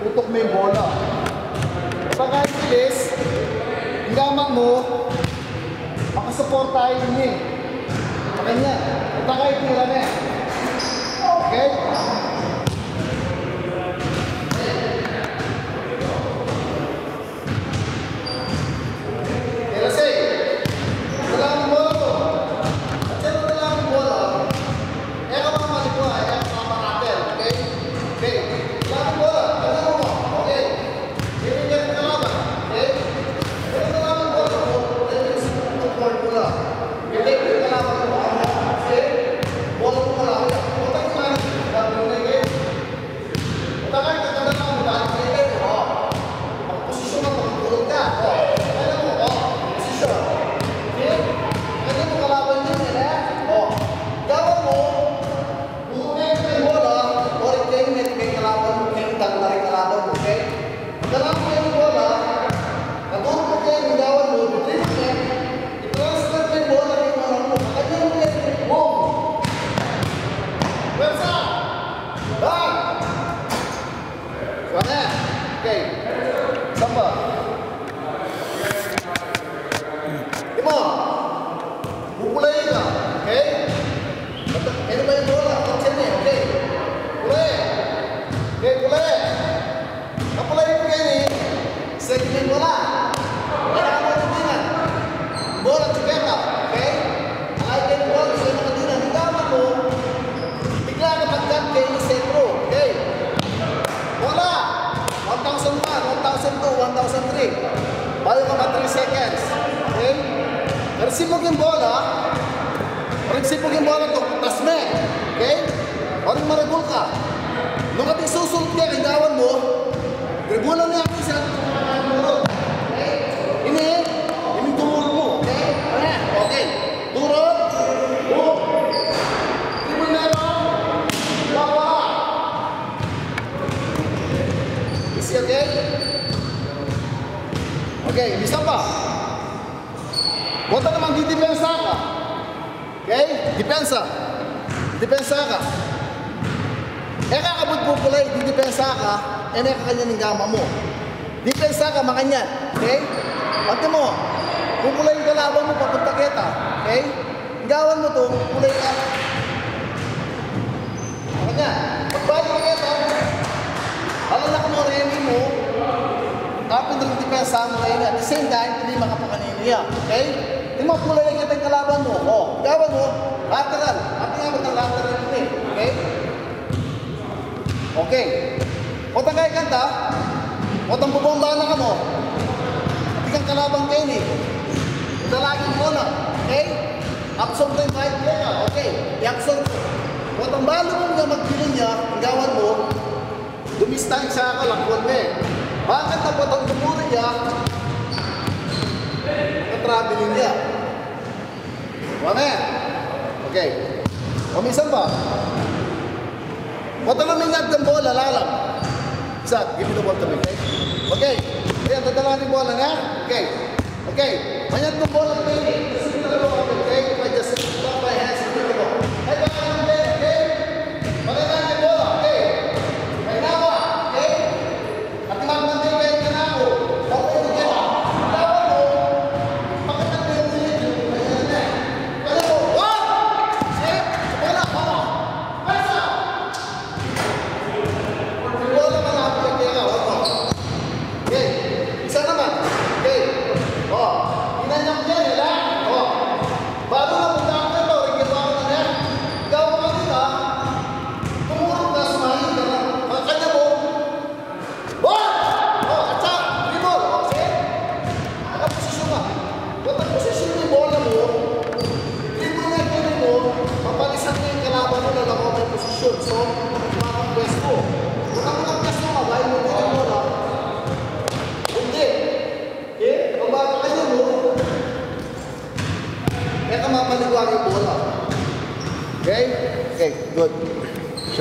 tutok mo yung bola. Pagka bilis, yung gamang mo, makasuportahin niya eh. Makanya, pagka itira na eh. Okay? Bayo ka ba 3 seconds? Okay? Resipog yung bola. Resipog yung bola to. Tasme. Okay? O rin maribol ka. Nung ating susulot niya, kaigawan mo, ribulan niya ako siya. Okay? Ini tumulong mo. Okay? Okay. Turot. Hook. Ribul na ito. Bawa. Is it okay? Okay, bisa pa. Huwag naman didepensa ka. Okay? Depensa. Depensa ka. Kakabot po pala, didepensa ka, kakanya ng gama mo. Depensa ka, makanya. Okay? Pagka mo, pupulay yung kalaban mo, papunta kita. Okay? Gawan mo to, pupulay ka. Makanya. Pagbago ka kita, alalak mo, remi mo, kapin ng depensa mo ngayon, at the same time, hindi makapakanino niya. Okay? Hindi mo pulay ang kitang kalaban mo. O, gawan mo, lateral. At nga mo ng lateral yun eh. Okay? Okay. O tagay kanta, o tang bubomba na ka mo. Hindi kang kalaban kayo eh. Dalagin mo na. Okay? Absorb na yung kahit niya. Okay. I-absorb mo. O tang balo mo nga magpilin niya, ang gawan mo, dumistang siya ka lang, huwag na eh. Bakit na po itong dumuro niya, na-traveling niya? Wala yan. Okay. O minsan ba? Wata na mingat ng bola, lalang. Isa, give me the ball to me, okay? Okay. Ayan, dadala ng bola nga. Okay. Okay. Mingat ng bola to me. Okay? I just stop my hands and pick the ball. Hey, baka ng play, okay? Pagkakang ng bola, okay? May nawa, okay? At imagmantay kayo ka na ako. Okay, okay na. Nawa mo, pagkakang mo yung nilid. Ayan na. Kaya mo, what? See? Bola, bola. Pasa! Bola ka na, okay ka. Okay. Isa naman. Okay. O, inanyang niya nila. O, bago na punta ako ito, ringgit ako na niya. Ikaw mo kanina, tumurong ka, sumahin ka na. Kanya mo, ball! O, at sa, dribble. Okay? Nakaposisyon ka. Kung nakaposisyon mo yung bola mo, dribble nga ito mo, mapalisan mo yung kalaban mo na lang may posisyon. So, makapagpwes mo. Kung nakapagpwes mo, bahay mo din yung bola. Hindi. Okay? Kung baka kanya mo, kaya ka mapaliguan yung bola. Okay? Okay, good.